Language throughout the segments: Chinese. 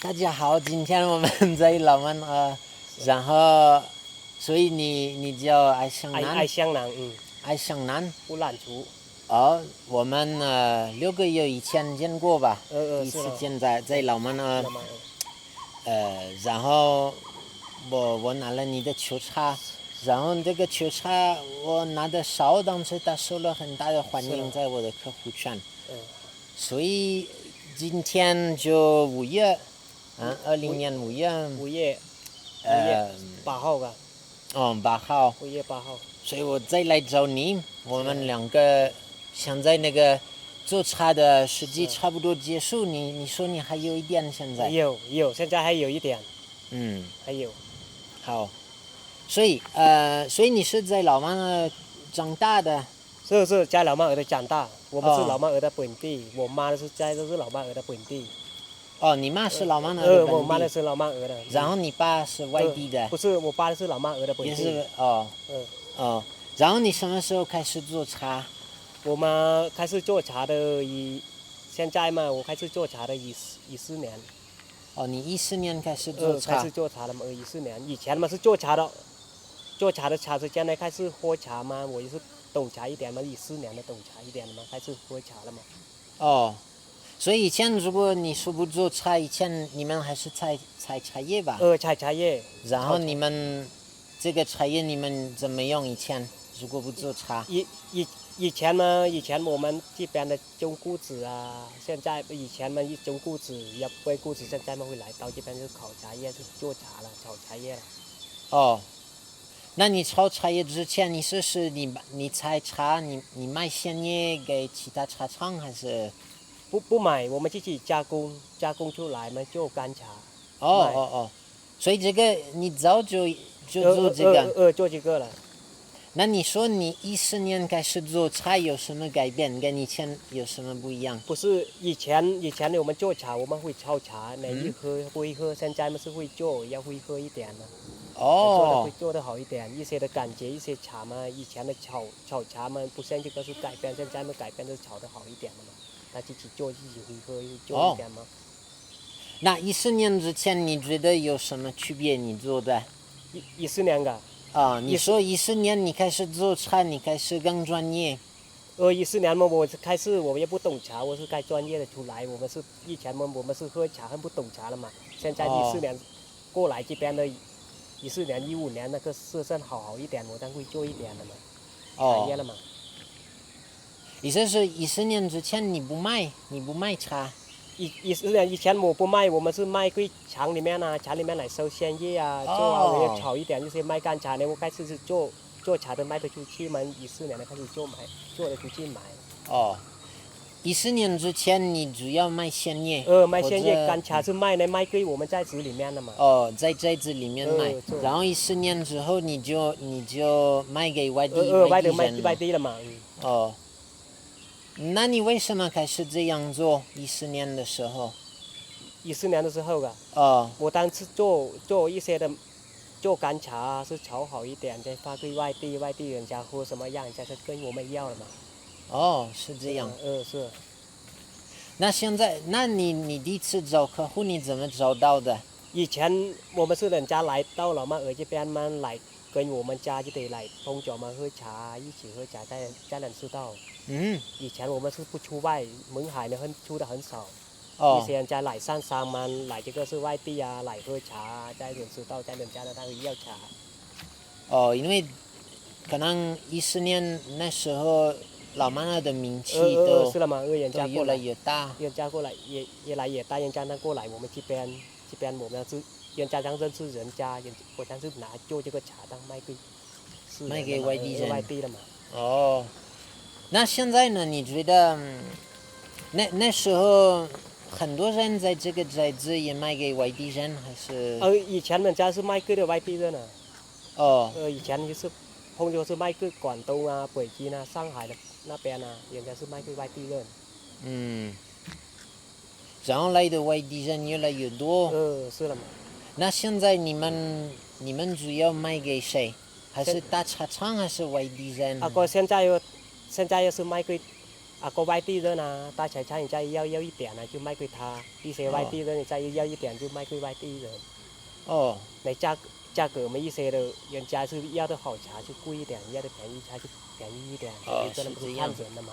大家好，今天我们在老曼然后，所以你叫爱香南，爱香南，爱香南。乌兰族。哦，我们6个月以前见过吧？第一次是了。见在老曼老曼，然后我拿了你的球叉，然后这个球叉我拿的少，但是它受了很大的欢迎在我的客户圈。所以今天就5月，20年5月。5月8号吧。8号。5月8号。所以我再来找你，我们2个现在那个做茶的时机差不多结束，你说你还有一点现在？有，现在还有一点。还有。好，所以你是在老曼长大的？是在老曼尔的长大，我们是老曼尔的本地，我妈都是老曼尔的本地。哦，你妈是老曼尔的本地。我妈那是老曼尔的。然后你爸是外地的？不是，我爸是老曼尔的本地。也是然后你什么时候开始做茶？我们开始做茶的现在嘛，我开始做茶的14年。哦，你14年开始做茶？开始做茶了嘛，14年。以前嘛是做茶的茶是现在开始喝茶嘛，我也是懂茶一点嘛，14年的懂茶一点了嘛，开始喝茶了嘛。哦，所以以前如果你说不做茶，以前你们还是采茶叶吧？采茶叶。然后你们这个茶叶你们怎么用？以前如果不做茶？以前呢，我们这边的种谷子啊，现在以前嘛一种谷子要背谷子，现在嘛会来到这边就烤茶叶，就做茶了，炒茶叶了。哦，那你炒茶叶之前，你采茶，你卖鲜叶给其他茶厂还是？不买，我们自己加工出来嘛，做干茶。所以这个你早就做这个？做这个了。那你说你14年开始做茶有什么改变？跟以前有什么不一样？不是以前我们做茶，我们会炒茶，一喝不会喝，现在嘛是会做，要会喝一点了。会做得好一点，一些的感觉，一些茶嘛，以前的炒茶嘛，不像这个是改变，现在嘛改变就炒得好一点了嘛。他自己做，自己会喝，做一点嘛。那14年之前你觉得有什么区别？你做的？14年的。你说14年你开始做茶，你开始更专业。14年嘛，我也不懂茶，我是该专业的出来。以前嘛，我们是喝茶很不懂茶了嘛。现在14年过来这边的，14年15年那个是算好一点，我当会做一点了嘛。茶叶了嘛。意思是14年之前你不卖茶？14年以前我不卖，我们是卖给厂里面来收鲜叶啊，做炒一点，这些卖干茶呢。我开始是做茶的卖得出去嘛，14年的开始做得出去买。14年之前你主要卖鲜叶？卖鲜叶，干茶是卖给我们在子里面的嘛。在子里面卖。然后14年之后你就卖给外地外地了嘛。那你为什么开始这样做？14年的时候？14年的时候我当时做一些的，做干茶是炒好一点，再发给外地人家喝什么样，人家就跟我们要了嘛。是这样。是。那现在，那你第一次找客户你怎么找到的？以前我们是人家来到老曼尔这边嘛，来跟我们家就得来碰脚嘛，喝茶，一起喝茶，才能知道。以前我们是不出外，勐海呢出的很少。一些人家来上山嘛，来这个是外地啊，来喝茶，才能知道，在人家的单位要茶。因为可能14年那时候老曼尔的名气都是了嘛，人家越来越大，人家过来也越来越大，人家过来我们这边我们是人家当认识人家，我当时做这个茶当卖给外地人，外地了嘛。那现在呢？你觉得那时候很多人在这个寨子也卖给外地人，还是？以前人家是卖给的外地人啊。以前就是碰就是卖给广东啊、北京啊、上海的那边啊，人家是卖给外地人。然后来的外地人越来越多。是了嘛。那现在你们主要卖给谁？还是大茶厂还是外地人？现在又是卖给个外地人啊，大家人家要一点呢，就卖给他；一些外地人人家要一点就卖给外地人。哦，那价格嘛，一些的人家是要的好茶就贵一点，要的便宜茶就便宜一点，每个人不是看准的嘛。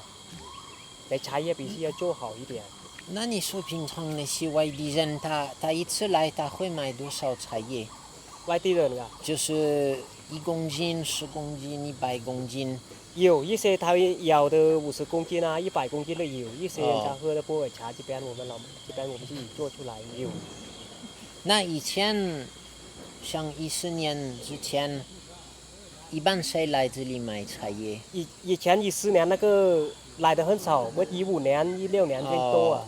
那茶叶必须要做好一点。那你说平常那些外地人，他一次来他会买多少茶叶？外地人啊，就是1公斤、10公斤、100公斤。有一些他要的50公斤啊、100公斤的有，一些人家喝的普洱茶，这边我们自己做出来有。那以前，像14年之前，一般谁来这里买茶叶？以前14年那个来的很少，我15年、16年最多啊。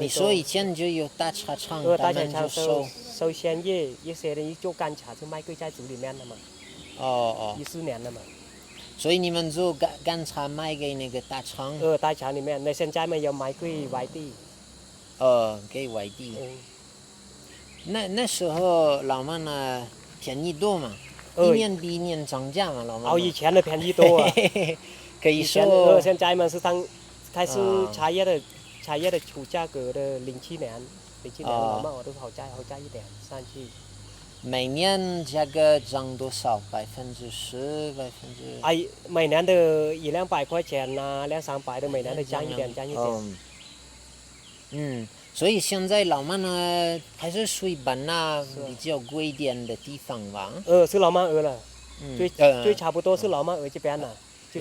你说以前就有大茶厂，大茶他们就厂收鲜叶，一些人一做干茶就卖给在组里面的嘛。14年了嘛。所以你们做干茶卖给那个大厂？大厂里面，那现在没有卖给外地。给外地。那时候老妈呢便宜多嘛，一年比一年涨价嘛，老妈。以前的便宜多啊。可以说。现在嘛是开始茶叶的出价格的07年老妈我都好价一点上去。每年价格涨多少？10%？每年的100-200块钱呐，200-300的每年的降一点。所以现在老妈呢还是属于本那比较贵一点的地方吧？是老妈鹅了。最差不多是老妈鹅这边了。就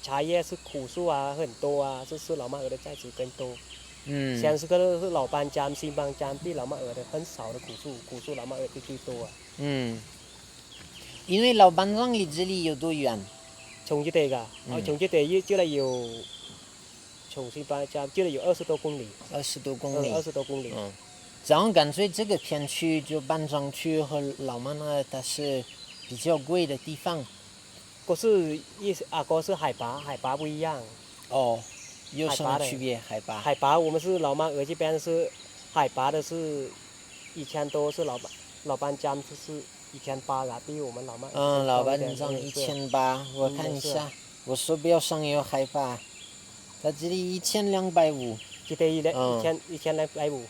茶叶是苦树啊很多啊，是老妈鹅的栽植更多。像是老班江、新班江比老妈鹅的很少的苦树老妈鹅就最多啊。因为老班江离这里有多远？从这里啊，从这里就来有，从新班江就来有20多公里。20多公里。20多公里。然后干脆这个片区就班江区和老妈呢，它是比较贵的地方。个是海拔不一样。有什么区别？海拔我们是老妈鹅这边是海拔的是1000多，是老班江就是1800啊，比我们老妈鹅。老班江1800，我看一下，我手表上有海拔，它这里1250。这里1250。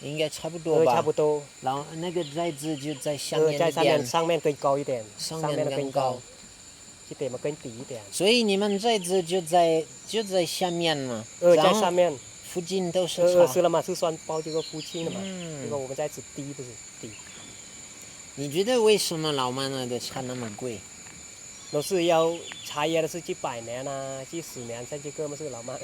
应该差不多吧。差不多。然后那个寨子就在下面一点。在上面更高一点。上面更高。这边嘛更低一点。所以你们寨子就在下面嘛。在上面。附近都是茶。是了嘛，是算包这个附近的嘛。这个我们寨子低不是低。你觉得为什么老妈那的茶那么贵？都是要茶叶的是几百年啊，几10年，像这个嘛是老妈。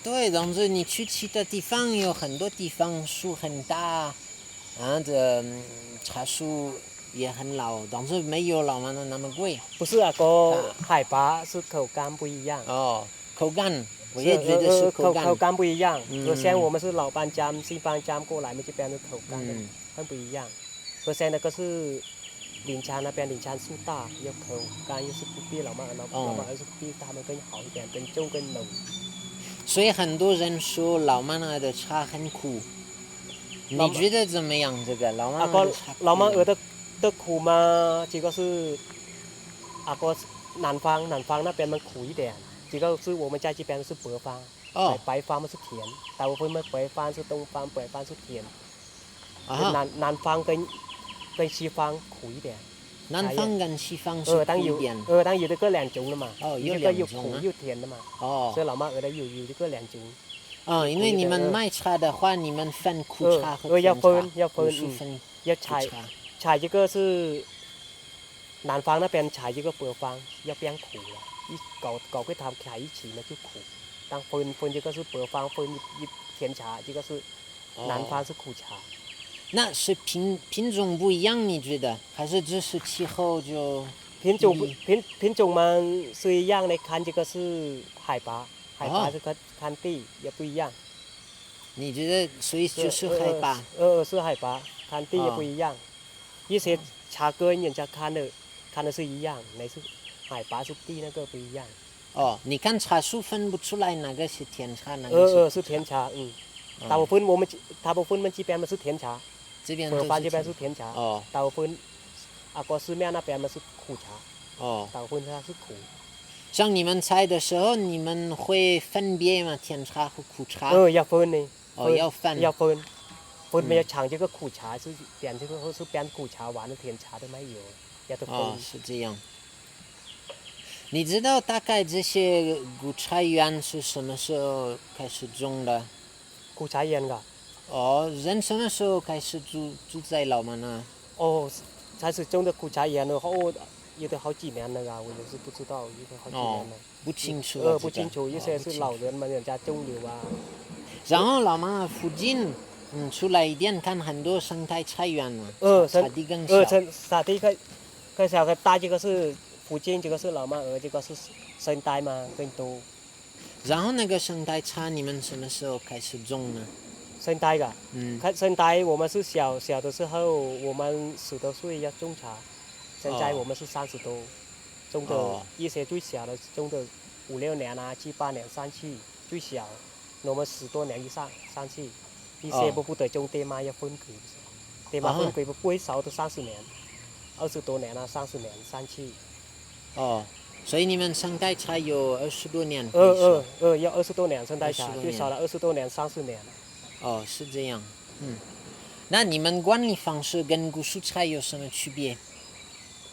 对，但是你去其他地方有很多地方树很大，这茶树也很老，但是没有老妈的那么贵。不是海拔是口感不一样。口感，我也觉得是口感不一样。像我们是老班江、新班江过来嘛，这边的口感很不一样。像那个是临川那边，临川树大，有口感又是比老妈鹅是比他们更好一点，更重更浓。所以很多人说老妈那的茶很苦，你觉得怎么样？这个老妈鹅的苦嘛，这个是南方那边们苦一点，这个是我们在这边是北方。白方是甜，大部分北方是东方，北方是甜。南方跟西方苦一点。南方跟西方是苦一点。当然有这个2种了嘛。有2种又苦又甜的嘛。所以老妈鹅的有这个2种。因为你们卖茶的话，你们分苦茶和甜茶。要分。要采这个是南方那边采这个北方要变苦了，搞个汤开一起呢就苦。当分这个是北方分甜茶，这个是南方是苦茶。那是品种不一样，你觉得？还是只是气候就？品种嘛是一样的，看这个是海拔是看地也不一样。你觉得所以就是海拔？是海拔，看地也不一样。一些茶根人家看的是一样，那是海拔是地那个不一样。你看茶树分不出来哪个是甜茶，哪个是甜茶。大部分我们这边是甜茶。北方这边是甜茶。大部分市面那边嘛是苦茶。大部分它是苦。像你们采的时候，你们会分别吗？甜茶和苦茶？要分呢。要分。要分，分没有尝这个苦茶是边这个或是边苦茶完了甜茶都没有，要都分。是这样。你知道大概这些苦茶园是什么时候开始种的？苦茶园噶。人什么时候开始住在老马那？开始种的苦茶园了，有的好几年了啊，我也是不知道，有的好几年了。不清楚。不清楚，有些是老人们人家种的啊。然后老马附近，出来一点看很多生态茶园嘛。沙地更小。沙地更小，大这个是附近，这个是老马这个是生态嘛更多。然后那个生态茶你们什么时候开始种呢？生态的，看生态我们是小的时候，我们10多岁要种茶，现在我们是30多，种的一些最小的种的5、6年啊，7、8年上去，最小，我们10多年以上上去，一些不得种爹妈要分给，爹妈分给不会少的30年，20多年啊，30年上去。所以你们生态茶有20多年。要20多年生态茶，最少了20多年，30年。是这样。那你们管理方式跟古树茶有什么区别？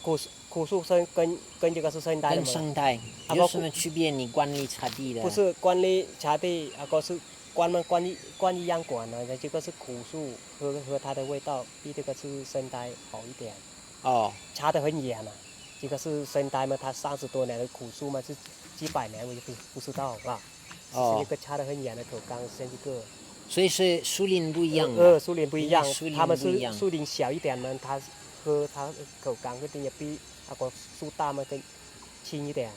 古树跟这个是生态的吗？跟生态有什么区别？你管理茶地的？不是管理茶地，是管一样管的。这个是古树和它的味道比这个是生态好一点。茶得很远啊，这个是生态嘛，它30多年的古树嘛是几百年，我就不知道啊。是一个茶得很远的口缸，像这个。所以是树林不一样。树林不一样，他们是树林小一点嘛，它和它口缸肯定也比树大嘛更轻一点。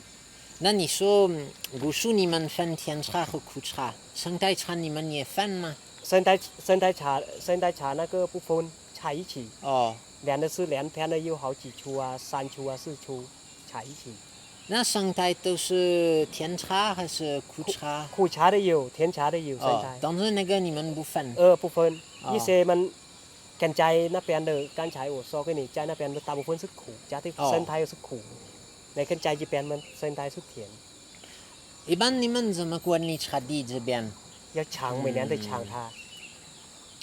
那你说古树你们分甜茶和苦茶，生态茶你们也分吗？生态茶那个不分，采一起。连的是连天的有好几出啊，3出啊4出，采一起。那生态都是甜茶还是苦茶？苦茶的有，甜茶的有生态。但是那个你们不分？不分，一些们跟在那边的，刚才我说给你，在那边的大部分是苦，家的生态又是苦。那跟在这边们生态是甜。一般你们怎么管理茶地这边？要抢，每年得抢它，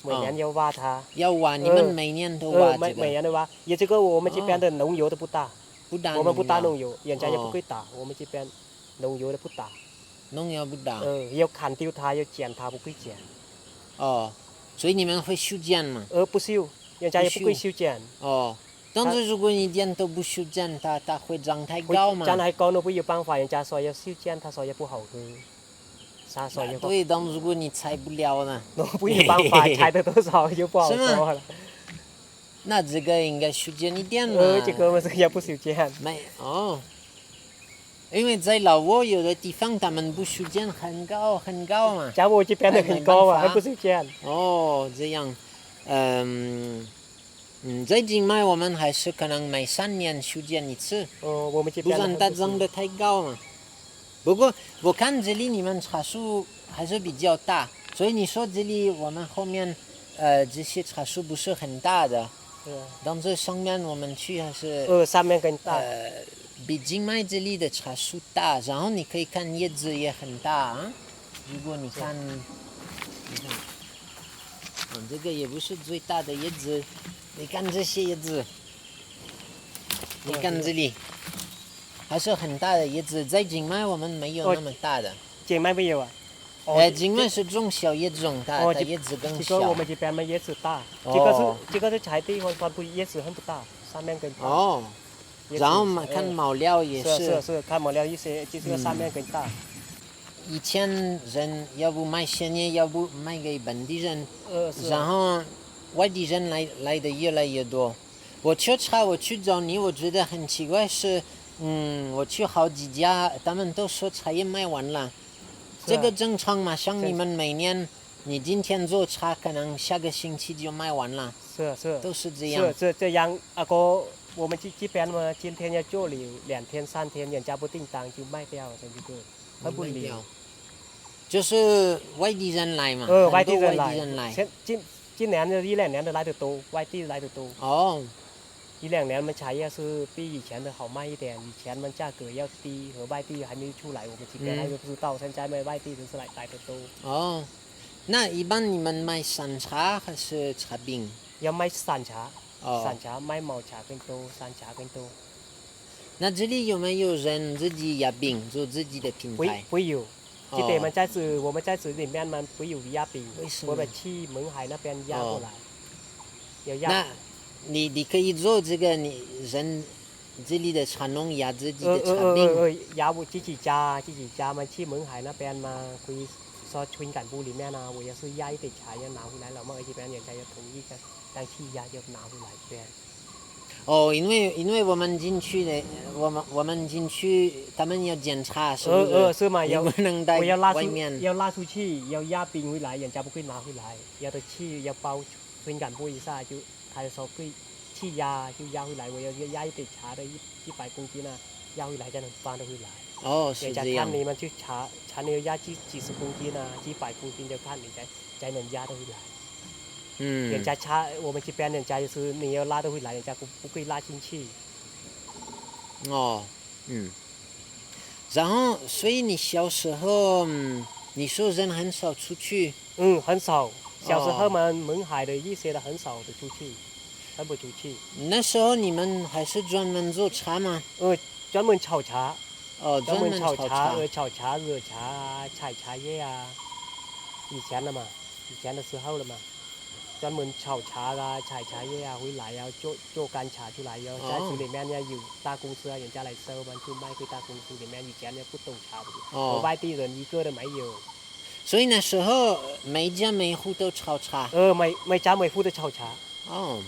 每年要挖它。要挖，你们每年都挖这个？每年都挖，也这个我们这边的农药都不打。我们不打农药，人家也不会打。我们这边农药都不打。农药不打。要砍掉它，要剪它，不会剪。所以你们会修剪吗？不修，人家也不会修剪。但是如果你一点都不修剪，它会长太高嘛？长太高那没有办法，人家说要修剪，他说也不好喝。他说也不。对，但如果你采不了呢？那没有办法，采的多少就不好说了。那这个应该修剪一点嘛。这个我是也不修剪。因为在老挝有的地方他们不修剪很高很高嘛。在我这边的很高啊，还不修剪。这样，在清迈我们还是可能每3年修剪一次。我们这边不然它长得太高嘛。不过我看这里你们茶树还是比较大，所以你说这里我们后面这些茶树不是很大的。但是上面我们去还是上面更大。比清迈这里的茶树大，然后你可以看叶子也很大啊。如果你看，这个也不是最大的叶子，你看这些叶子，你看这里，还是很大的叶子。在清迈我们没有那么大的。清迈没有啊？清迈是种小叶子种大，它叶子更小。这个我们这边嘛叶子大，这个是柴地方不叶子很不大，上面更大。然后看毛料也是看毛料一些，就是上面更大。以前人要不卖鲜叶，要不卖给本地人，然后外地人来的越来越多。我去找你，我觉得很奇怪是，我去好几家，他们都说茶叶卖完了，这个正常嘛？像你们每年，你今天做茶，可能下个星期就卖完了。是，都是这样。是这样我们这边嘛，今天要做了2天3天，人家不订单就卖掉了，这个很不理。就是外地人来嘛。外地人来。今年的1、2年的来得多，外地来得多。一两年我们茶叶是比以前的好卖一点，以前我们价格要低，和外地还没出来，我们这边还不知道，现在卖外地都是来的多。哦，那一般你们卖散茶还是茶饼？要卖散茶，哦，散茶卖毛茶更多，散茶更多。那这里有没有人自己压饼，做自己的品牌？不有，这点我们在这里面们不有压饼，为什么？我们去勐海那边压过来，要压。那你可以做这个，你人这里的茶农压自己的茶饼。压我自己家嘛，去勐海那边嘛，可以说村干部里面呢，我要是压一点茶要拿回来了嘛，这边人家要同意的，但去压就拿回来这边。哦，因为我们进去的，我们进去，他们要检查，是不是？是嘛？你不能带外面。要拉出去，要压冰回来，人家不会拿回来，要得去要包村干部一下，就他就说会去压就压回来，我要压一点茶的100公斤啊，压回来才能搬得回来。哦，是这样。看你们去茶你要压几十公斤啊，几百公斤就看你才能压得回来。人家我们这边人家就是你要拉得回来，人家不会拉进去。哦，然后，所以你小时候，你说人很少出去。很少。小时候嘛，勐海的一些的很少的出去，很不出去。那时候你们还是专门做茶吗？专门炒茶。哦，专门炒茶。炒茶、热茶啊，采茶叶啊，以前的时候了嘛。专门炒茶啊，采茶叶啊，回来要做干茶出来，要在这里面要有大公司啊，人家来收，完就卖给大公司里面。以前也不懂茶的，外地人一个都没有。所以那时候每家每户都炒茶。每家每户都炒茶。哦。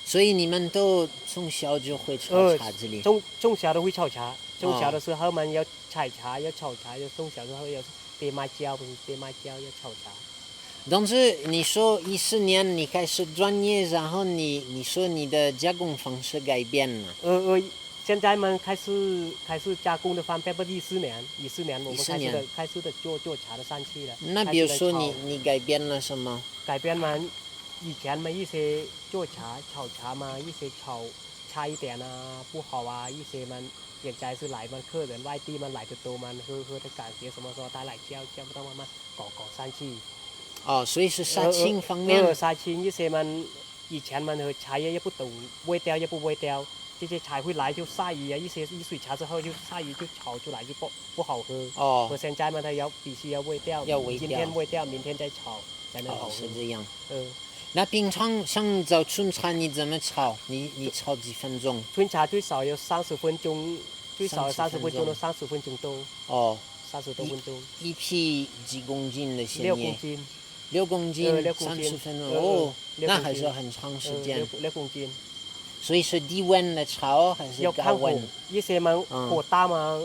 所以你们都从小就会炒茶这里。从小都会炒茶，从小的时候们要采茶，要炒茶，要从小时候要爹妈教，要炒茶。但是你说14年你开始专业，然后你说你的加工方式改变了。现在们开始加工的方便，不14年我们开始的做茶的上去了。那比如说你改变了什么？改变嘛，以前嘛一些做茶炒茶嘛，一些炒差一点啊不好啊，一些嘛人家是来嘛客人外地嘛来的多嘛，喝的感觉什么时候他来教不到慢慢搞上去。所以是杀青方面。杀青一些嘛，以前嘛和茶叶也不懂，煨掉也不煨掉，这些茶回来就晒鱼啊，一些一水茶之后就晒鱼就炒出来就不好喝。和现在嘛，它必须要煨掉，今天煨掉，明天再炒才能好喝。是这样。那平常像早春茶你怎么炒？你炒几分钟？春茶最少要30分钟，最少30分钟到30分钟多。30多分钟。一批几公斤的鲜叶？6公斤。30分钟。那还是很长时间。6公斤。所以是低温的炒还是高温？一些嘛火大嘛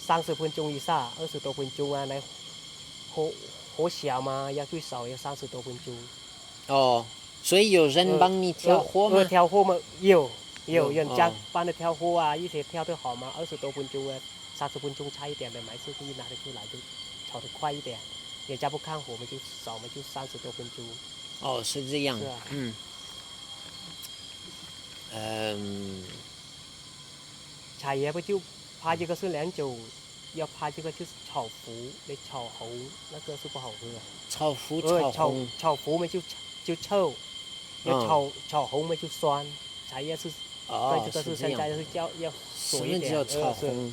30分钟以下，20多分钟啊，来火小嘛要最少要30多分钟。所以有人帮你调火吗？调火嘛有人家帮你调火啊，一些调得好嘛，20多分钟啊，30分钟差一点的，每次可以拿得出来就炒得快一点。人家不看火，我们就少嘛，就30多分钟。是这样。是啊。茶叶不就怕这个是2种，要怕这个就是炒糊的炒红，那个是不好喝。炒糊炒红。炒糊嘛就臭，要炒红嘛就酸。茶叶是对，这个是现在是要锁一点。什么叫炒红？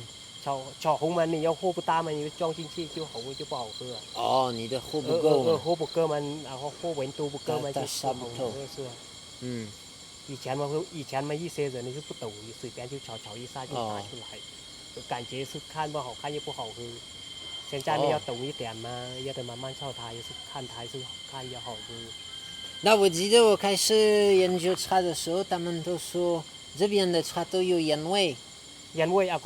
炒红嘛，你要火不大嘛，你装进去就红就不好喝。你的火不够。火不够嘛，然后火温度不够嘛，就杀不透。是。以前嘛一些人是不懂，随便就炒一下就拿出来，就感觉是看不好看又不好喝。现在要懂一点嘛，要得慢慢炒它，也是看它是好看又好喝。那我记得我开始研究茶的时候，他们都说这边的茶都有烟味。烟味啊，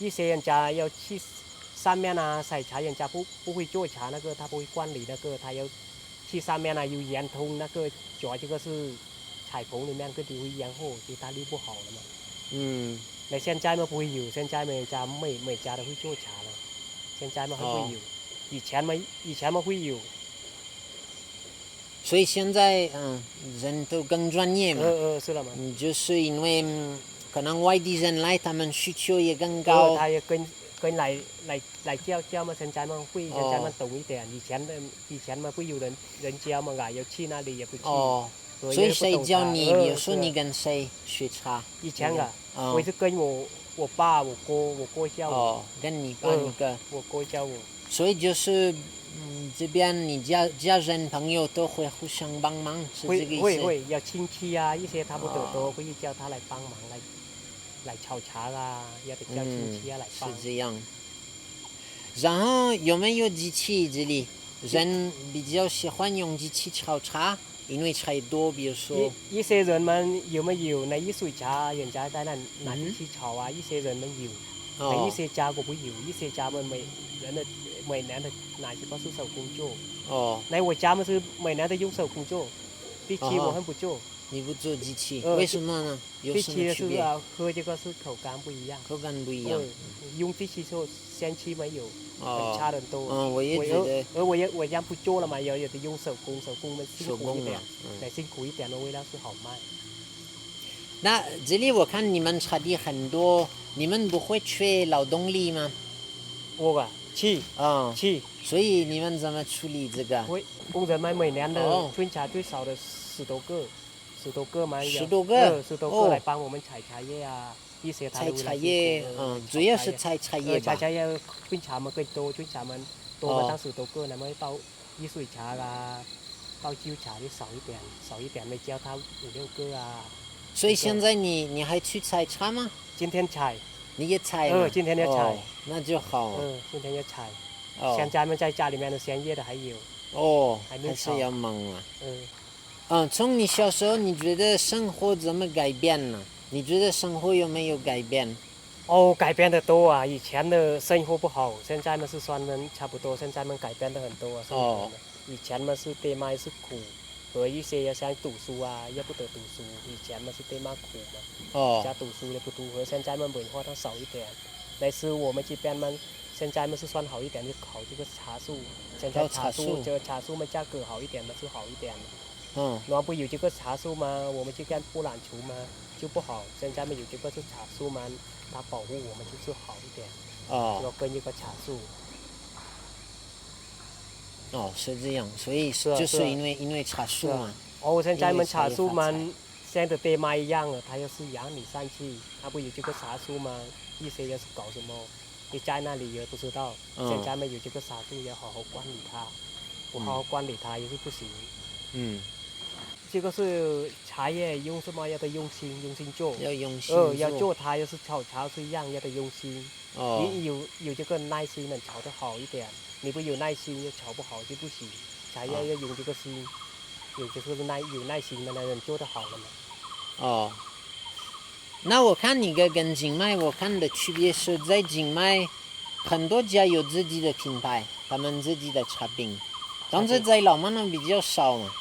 一些人家要去上面啊采茶，人家不会做茶，那个他不会管理那个，他要去上面啊有烟囱，那个主要这个是采棚里面肯定会烟火，其他就不好了嘛。那现在嘛不会有，现在嘛人家每家都会做茶了，现在嘛还会有。以前嘛会有。所以现在人都更专业嘛，是了嘛。就是因为可能外地人来，他们需求也更高。他也跟来教嘛，现在嘛会，现在嘛懂一点。以前嘛会有人教嘛，要去那里也不去。所以谁教你？比如说你跟谁学茶？以前我是跟我爸、我哥教我。跟你爸、你哥。我哥教我。所以就是这边你家人朋友都会互相帮忙，是这个意思？会，要亲戚啊，一些差不多都会叫他来帮忙来炒茶啊，要得叫亲戚啊来帮。是这样。然后有没有机器这里？人比较喜欢用机器炒茶，因为茶多，比如说。一些人们有没有那一水茶，人家在那拿机器炒啊？一些人们有，那一些家我不有，一些家们每年的哪些都是手工做。那我家们是每年都用手工做，机器我们不做。你不做机器，为什么呢？有什么区别？喝这个是口感不一样。口感不一样。用机器做香气没有，很差很多。我也觉得。我家不做了嘛，有的用手工们辛苦一点，辛苦一点的味道是好卖。那这里我看你们茶地很多，你们不会缺劳动力吗？我去。所以你们怎么处理这个？工人们每年的春茶最少的10多个嘛，10多个来帮我们采茶叶啊，一些采茶叶，主要是采茶叶吧。采茶叶春茶们更多，春茶们多了当10多个，那么包一水茶啦，包旧茶就少一点，没教他5、6个啊。所以现在你还去采茶吗？今天采。你也采吗？今天要采。那就好。今天要采。现在们在家里面的鲜叶的还有。还是要忙啊。从你小时候，你觉得生活怎么改变呢？你觉得生活有没有改变？改变的多啊！以前的生活不好，现在们是算们差不多，现在们改变的很多啊。以前们是爹妈是苦，和一些像读书啊，也不得读书。以前们是爹妈苦嘛，家读书也不读，和现在们文化都少一点。但是我们这边们现在们是算好一点，就考这个茶树。现在这个茶树们价格好一点的是好一点的。如果不有这个茶树嘛，我们这边不染除嘛就不好。现在们有这个是茶树嘛，它保护我们就是好一点。要跟一个茶树。是这样，所以就是因为茶树嘛。现在们茶树嘛，像的爹妈一样了，他要是养你上去，他不有这个茶树嘛，一些要是搞什么。你在那里也不知道，现在没有这个茶树，要好好管理它，不好好管理它也是不行。这个是茶叶用什么要得用心做，要用心做。要做它要是炒茶是一样，要得用心。你有这个耐心能炒得好一点，你不有耐心又炒不好就不行。茶叶要有这个心，有耐心的人做得好了嘛。那我看你跟金麦，我看的区别是在金麦，很多家有自己的品牌，他们自己的茶饼，但是在老曼那比较少嘛。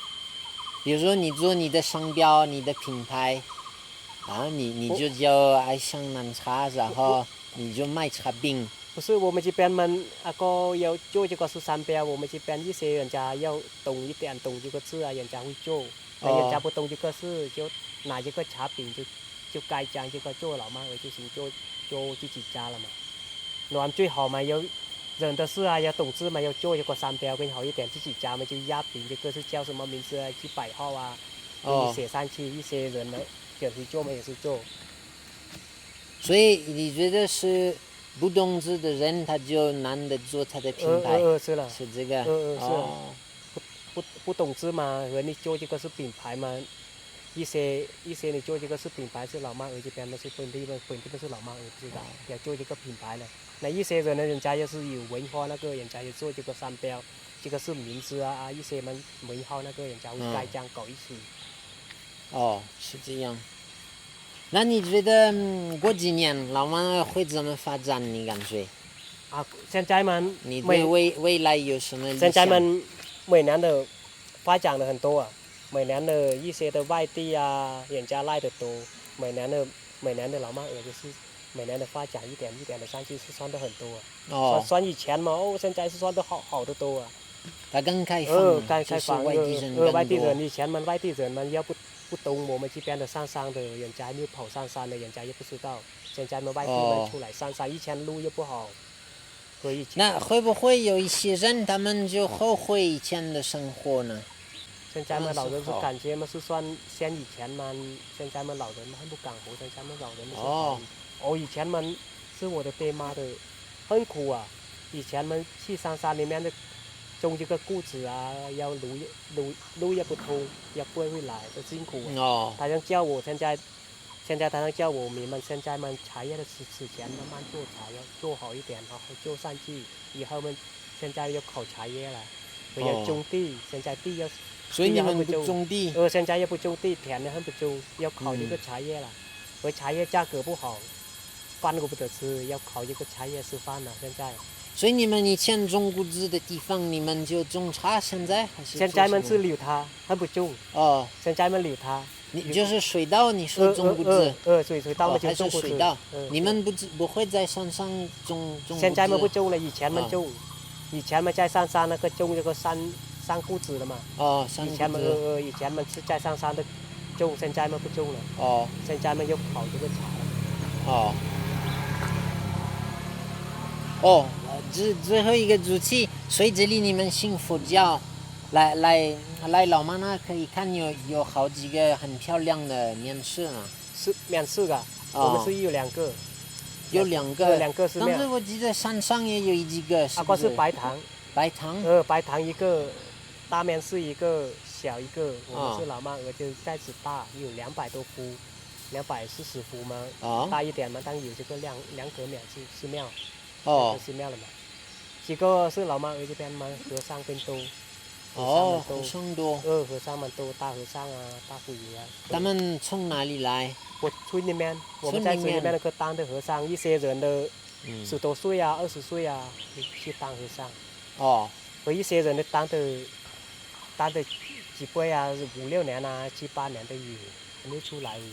比如说你做你的商标、你的品牌，然后你就叫爱香南茶，然后你就卖茶饼。不是我们这边们要做这个是商标，我们这边一些人家要懂一点，懂这个字啊，人家会做。人家不懂这个事，就拿这个茶饼就该将这个做老妈儿就行，做自己家了嘛。那最好嘛，有人的事啊，要懂字嘛，要做这个商标更好一点。自己家嘛就压饼，这个是叫什么名字啊？去摆号啊，写上去。一些人呢，也是做嘛，也是做。所以你觉得是不懂字的人，他就难得做他的品牌？是了，是这个。不懂字嘛，和你做这个是品牌嘛。一些你做这个是品牌，是老妈儿这边的是本地的是老妈儿不知道，要做这个品牌了。那一些人呢，人家要是有文化那个，人家也做这个商标，这个是名字啊，一些文化那个人家会盖章搞一起。是这样。那你觉得过几年老妈会怎么发展？你感觉？现在嘛，你对未来有什么理想？现在嘛，每年的发展的很多啊。每年的一些的外地啊，人家来的多，每年的老妈儿就是每年的发展一点的上去是算的很多啊。算以前嘛，现在是算的好的多啊。他刚开放，刚开放，外地人更外地人多。以前外地人要不懂我们这边的上山的，人家又跑上山的，人家也不知道。现在外地人出来上山，以前路又不好，所以那会不会有一些人他们就后悔以前的生活呢？现在老人是感觉是算像以前现在老人很不敢活，现在老人以前是我的爹妈的，很苦啊。以前去上山里面的种这个谷子啊，要路也不通，也不会来，很辛苦啊。他想叫我现在他想叫我们现在茶叶的之前慢慢做茶要做好一点，好好做上去，以后现在要烤茶叶了，要种地，现在地要。所以你们不种地？现在也不种地，田也很不种，要烤这个茶叶了。而茶叶价格不好，饭都不得吃，要烤这个茶叶吃饭了。现在。所以你们以前种谷子的地方，你们就种茶，现在还是？现在是留它，还不种。现在留它。你就是水稻，你说种谷子？水稻就种谷子。还是水稻？你们不会在山上种谷子？现在不种了，以前种。以前在上山那个种这个山谷子的嘛。山谷子。以前是在上山的种，现在不种了。现在又烤这个茶了。最后一个主题，所以这里你们信佛教，来老妈那可以看有好几个很漂亮的面饰啊。是面饰啊，我们是有2个。有2个。2个是面。但是我记得山上也有几个。那个是白糖。白糖。白糖一个，大面饰一个，小一个。我们是老妈鹅，就盖子大，有200多幅，240幅嘛。大一点嘛，但有这个2格面是庙。是庙了嘛？这个是老妈鹅这边和尚更多。和尚多。和尚多，大和尚啊，大和爷啊。他们从哪里来？村里面，我们在村里面那个当的和尚，一些人的10多岁啊、20岁啊，去当和尚。和一些人的当的几辈啊，5、6年啊、7、8年的有，还没出来有。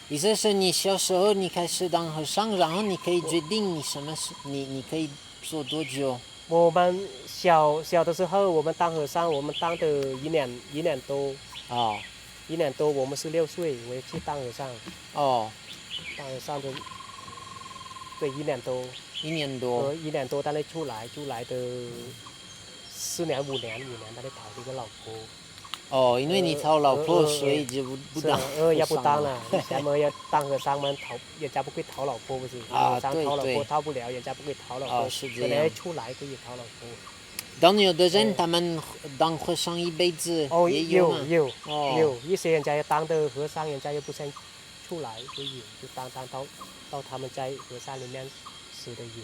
意思是你小时候你开始当和尚，然后你可以决定你什么事，你可以做多久？我们小的时候，我们当和尚，我们当的1年多。1年多，我们16岁，我去当和尚。当和尚的，对，1年多。1年多。1年多，但是出来的4年5年，他就讨这个老婆。因为你讨老婆，所以就不当。也不当了。以前要当和尚人家不会讨老婆，不是？和尚讨老婆讨不了，人家不会讨老婆。是这样。出来可以讨老婆。但有的人他们当和尚一辈子也有吗？有一些人家当的和尚，人家又不想出来，就当到他们在和尚里面死的有。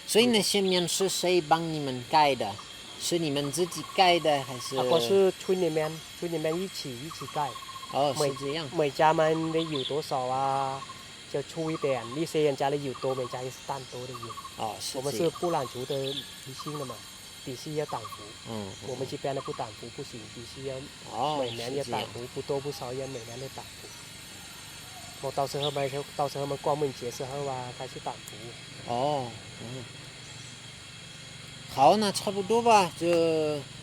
所以那些面是谁帮你们盖的？是你们自己盖的还是？我是村里面一起盖。是这样。每家的有多少啊？就出一点，一些人家的有多，每家也是蛋多的有。我们是布朗族的迷信的嘛，必须要挡福。我们这边的不挡福不行，必须要每年要挡福，不多不少要每年都挡福。我到时候光棍节时候啊，开始挡福。好，那差不多吧。就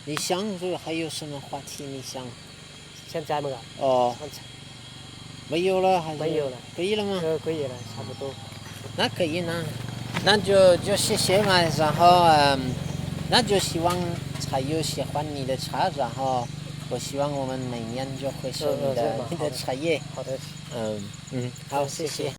你想说还有什么话题？你想？现在没有。没有了还是？没有了。可以了吗？可以了，差不多。那可以呢，那就谢谢嘛。然后那就希望茶友喜欢你的茶，然后我希望我们每年就会收你的茶叶。好的。好，谢谢。